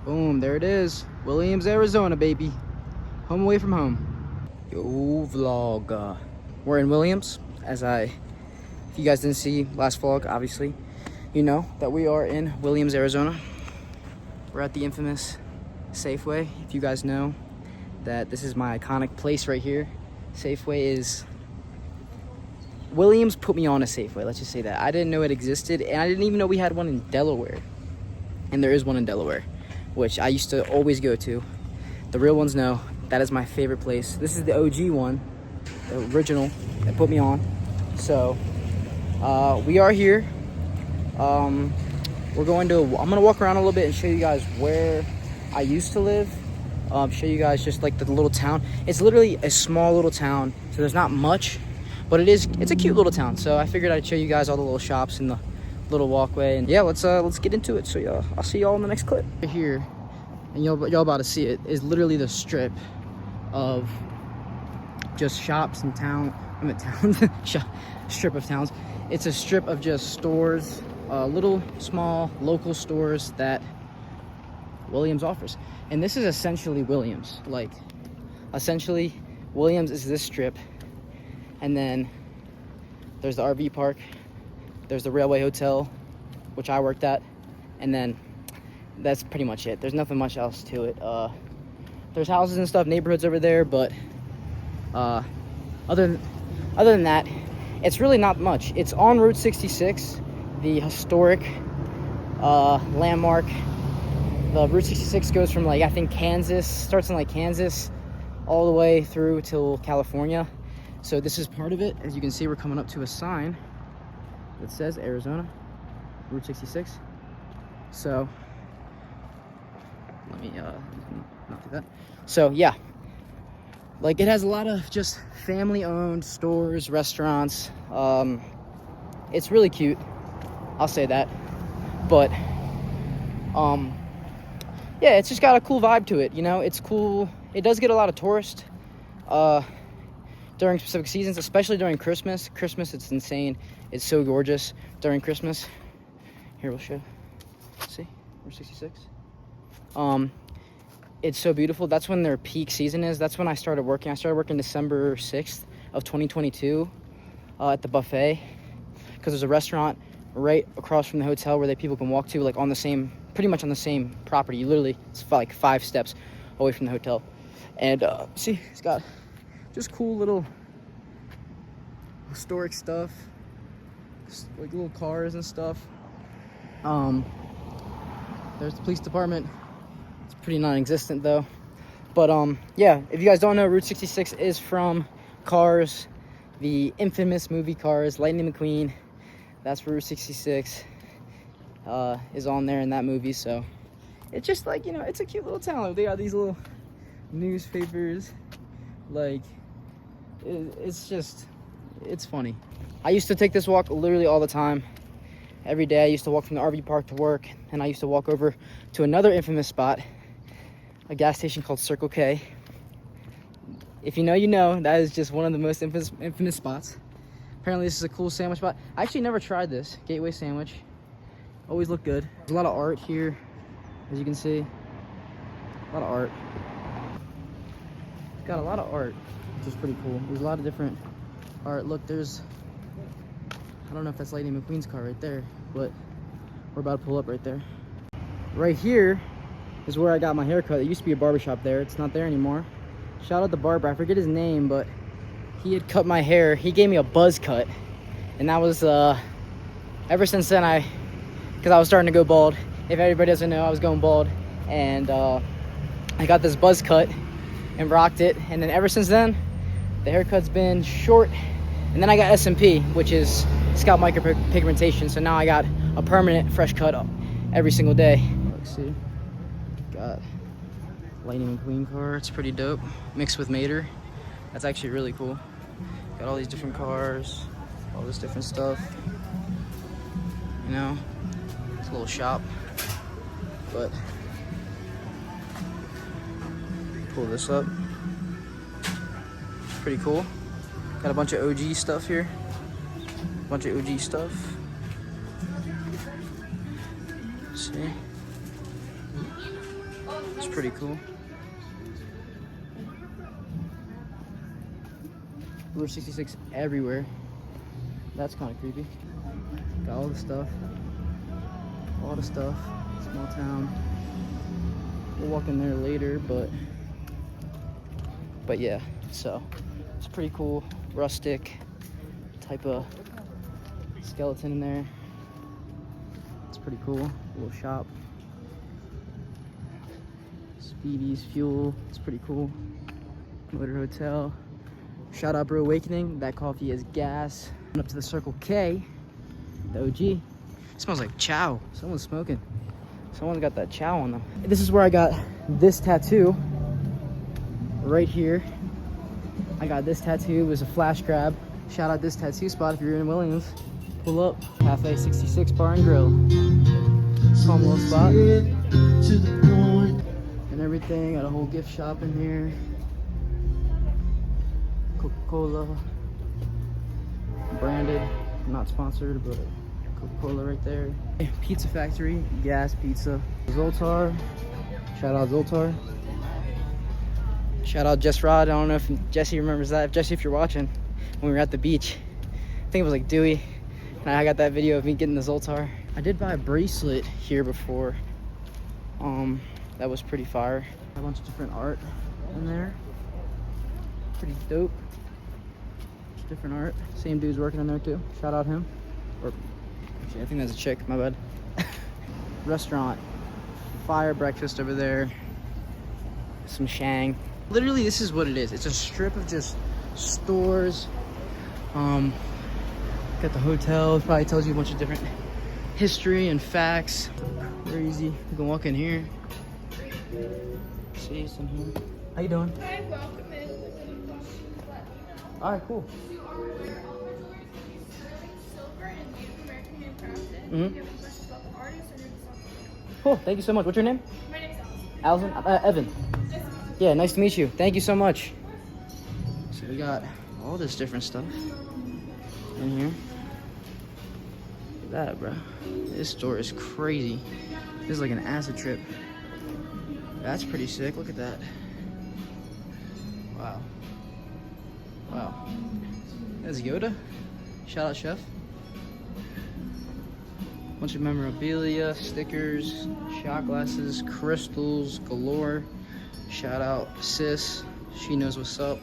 Boom, there it is. Williams, Arizona, baby. Home away from home. Yo, vlog. We're in Williams. If you guys didn't see last vlog, obviously, you know that we are in Williams, Arizona. We're at the infamous Safeway. If you guys know that this is my iconic place right here. Safeway is... Williams put me on a Safeway, let's just say that. I didn't know it existed, and I didn't even know we had one in Delaware. And there is one in Delaware, which I used to always go to. The real ones know that is my favorite place. This is the OG one, the original that put me on. So we are here. I'm gonna walk around a little bit and show you guys where I used to live. Show you guys just like the little town. It's literally a small little town, so there's not much, but it's a cute little town. So I figured I'd show you guys all the little shops and the little walkway, and yeah, let's get into it. So yeah, I'll see y'all in the next clip. Right here, and y'all about to see it, is literally the strip of just shops and strip of towns. It's a strip of just stores, little small local stores that Williams offers. And this is essentially Williams. Like, essentially Williams is this strip, and then there's the RV park, there's the Railway Hotel, which I worked at, and then that's pretty much it. There's nothing much else to it. There's houses and stuff, neighborhoods over there, but other than that, it's really not much. It's on Route 66, the historic landmark. The Route 66 goes from, like, I think Kansas, starts in like Kansas, all the way through till California. So this is part of it. As you can see, we're coming up to a sign that says Arizona, Route 66. So let me not do that. So yeah, like, it has a lot of just family-owned stores, restaurants. It's really cute, I'll say that. But yeah, it's just got a cool vibe to it, you know. It's cool. It does get a lot of tourists during specific seasons, especially during Christmas. It's insane. It's so gorgeous during Christmas. Here, we'll show. See, we're 66. It's so beautiful. That's when their peak season is. That's when I started working. I started working December 6th of 2022 at the buffet, because there's a restaurant right across from the hotel where people can walk to, like, pretty much on the same property. You literally, it's like 5 steps away from the hotel. And see, it's got just cool little historic stuff, like little cars and stuff. There's the police department. It's pretty non-existent though. But yeah, if you guys don't know, Route 66 is from Cars, the infamous movie Cars. Lightning McQueen, that's where Route 66 is on there in that movie. So it's just, like, you know, it's a cute little town. They got these little newspapers, like, it's funny. I used to take this walk literally all the time. Every day I used to walk from the RV park to work, and I used to walk over to another infamous spot, a gas station called Circle K. If you know, you know. That is just one of the most infamous spots. Apparently this is a cool sandwich spot. I actually never tried this Gateway sandwich. Always look good. There's a lot of art here, as you can see. A lot of art. It's got a lot of art, which is pretty cool. There's a lot of different art. Look, there's, I don't know if that's Lightning McQueen's car right there, but we're about to pull up right there. Right here is where I got my hair cut. It used to be a barbershop there. It's not there anymore. Shout out the barber. I forget his name, but he had cut my hair. He gave me a buzz cut, and that was ever since then, because I was starting to go bald. If everybody doesn't know, I was going bald, and I got this buzz cut and rocked it, and then ever since then the haircut's been short. And then I got SMP, which is scalp micropigmentation. So now I got a permanent fresh cut every single day. Let's see, got Lightning McQueen car. It's pretty dope, mixed with Mater. That's actually really cool. Got all these different cars, all this different stuff, you know. It's a little shop, but pull this up. Pretty cool. Got a bunch of OG stuff here. Bunch of OG stuff. See? It's pretty cool. Route 66 everywhere. That's kind of creepy. Got all the stuff. All the stuff. Small town. We'll walk in there later, but yeah. So it's pretty cool. Rustic type of skeleton in there. It's pretty cool. Little shop. Speedy's Fuel. It's pretty cool. Motor Hotel. Shout out Brew Awakening. That coffee is gas. Up to the Circle K. The OG. It smells like chow. Someone's smoking. Someone's got that chow on them. This is where I got this tattoo. Right here. I got this tattoo. It was a flash grab. Shout out this tattoo spot if you're in Williams. Pull up. Cafe 66 Bar and Grill. Calm little spot. And everything. Got a whole gift shop in here. Coca-Cola. Branded. Not sponsored, but Coca-Cola right there. Pizza Factory. Gas Pizza. Zoltar. Shout out Zoltar. Shout out Jess Rod. I don't know if Jesse remembers that. Jesse, if you're watching, when we were at the beach, I think it was like Dewey, and I got that video of me getting the Zoltar. I did buy a bracelet here before. That was pretty fire. A bunch of different art in there. Pretty dope. Different art. Same dude's working in there too. Shout out him. Or actually, I think that's a chick. My bad. Restaurant. Fire breakfast over there. Some Shang. Literally, this is what it is. It's a strip of just stores. Got the hotel. It probably tells you a bunch of different history and facts. Crazy. You can walk in here. See some here. How you doing? Hi, welcome in. All right, cool. You are aware all of our jewelry is going to be sterling silver and Native American handcrafted. Mm-hmm. If you have any questions about the artist or your design? Cool. Thank you so much. What's your name? My name's Allison. Allison? Evan. Yeah, nice to meet you. Thank you so much. So we got all this different stuff in here. Look at that, bro. This store is crazy. This is like an acid trip. That's pretty sick. Look at that. Wow. Wow. That's Yoda. Shout out, chef. Bunch of memorabilia, stickers, shot glasses, crystals galore. Shout out sis. She knows what's up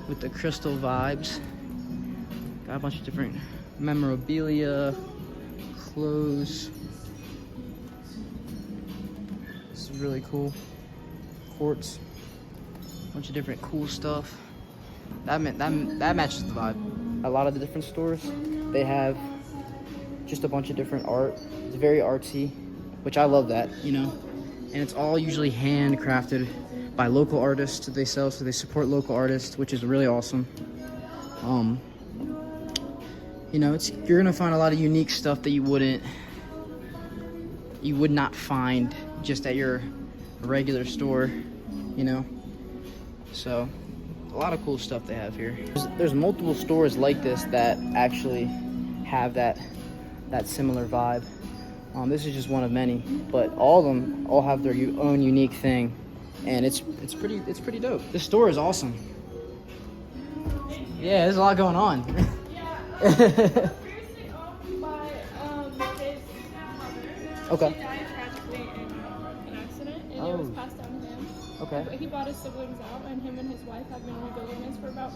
with the crystal vibes. Got a bunch of different memorabilia, clothes. This is really cool. Quartz. Bunch of different cool stuff. That matches the vibe. A lot of the different stores, they have just a bunch of different art. It's very artsy, which I love that, you know. And it's all usually handcrafted by local artists they sell, so they support local artists, which is really awesome. You know, you're gonna find a lot of unique stuff that you would not find just at your regular store, you know. So a lot of cool stuff they have here. There's multiple stores like this that actually have that similar vibe. This is just one of many, but all of them have their own unique thing, and it's pretty dope. This store is awesome. Yeah, there's a lot going on. Previously owned by his mother. Okay. She died tragically in an accident, and it was passed down to him. Okay. But he bought his siblings out, and him and his wife have been rebuilding this for about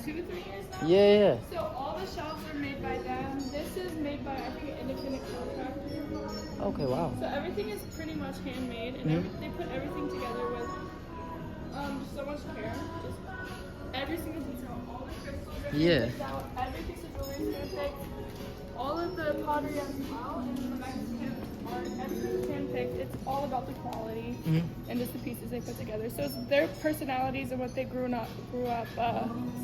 2 to 3 years now. Yeah. So all the shelves are made by them. This is made by, I think, an independent contractor. Okay. Wow. So everything is pretty much handmade, and they put everything together with so much care. Just every single detail, all the crystals are picked out, every piece of jewelry is handpicked, all of the pottery as well, and the Mexican art, everything is handpicked. It's all about the quality and just the pieces they put together. So it's their personalities and what they grew up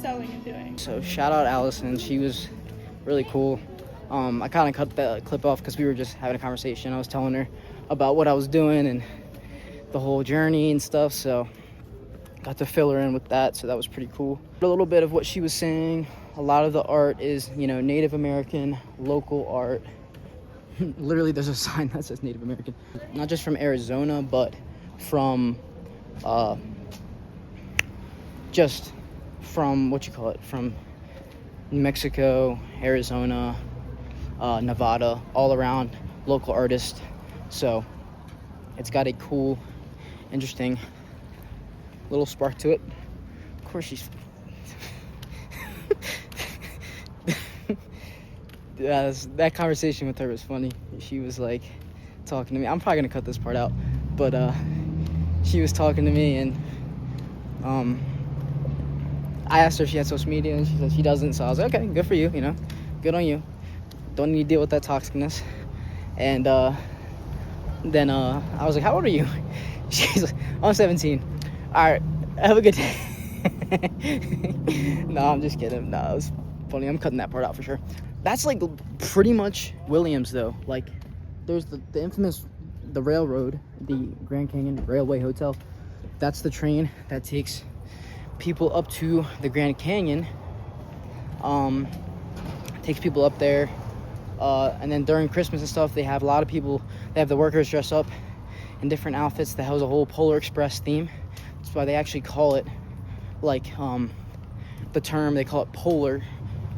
selling and doing. So shout out Allison. She was really cool. I kind of cut the clip off because we were just having a conversation. I was telling her about what I was doing and the whole journey and stuff, so got to fill her in with that, so that was pretty cool. A little bit of what she was saying. A lot of the art is, you know, Native American, local art. Literally, there's a sign that says Native American. Not just from Arizona, but from just from from New Mexico, Arizona, Nevada, all around local artists. So it's got a cool, interesting little spark to it. Of course, she's that conversation with her was funny. She was like talking to me. I'm probably gonna cut this part out, but she was talking to me, and I asked her if she had social media, and she said she doesn't. So I was like, okay, good for you, good on you. Don't need to deal with that toxicness. And then I was like, how old are you? She's like, I'm 17. All right, have a good day. No, I'm just kidding. No, it was funny. I'm cutting that part out for sure. That's like pretty much Williams, though. Like, there's the infamous, the railroad, the Grand Canyon Railway Hotel. That's the train that takes people up to the Grand Canyon. Takes people up there. And then during Christmas and stuff, they have a lot of people, they have the workers dress up in different outfits that has a whole Polar Express theme. That's why they actually call it, like, the term, they call it polar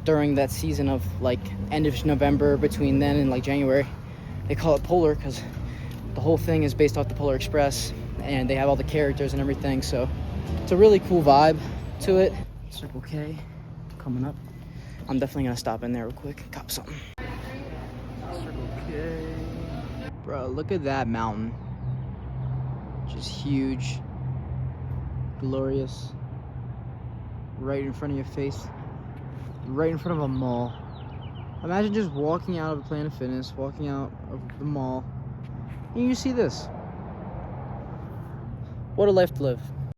during that season of, like, end of November, between then and, like, January. They call it polar because the whole thing is based off the Polar Express, and they have all the characters and everything, so it's a really cool vibe to it. Circle K coming up. I'm definitely gonna stop in there real quick and cop something. Circle K. Bro, look at that mountain. Just huge, glorious, right in front of your face, right in front of a mall. Imagine just walking out of Planet Fitness, walking out of the mall, and you see this. What a life to live.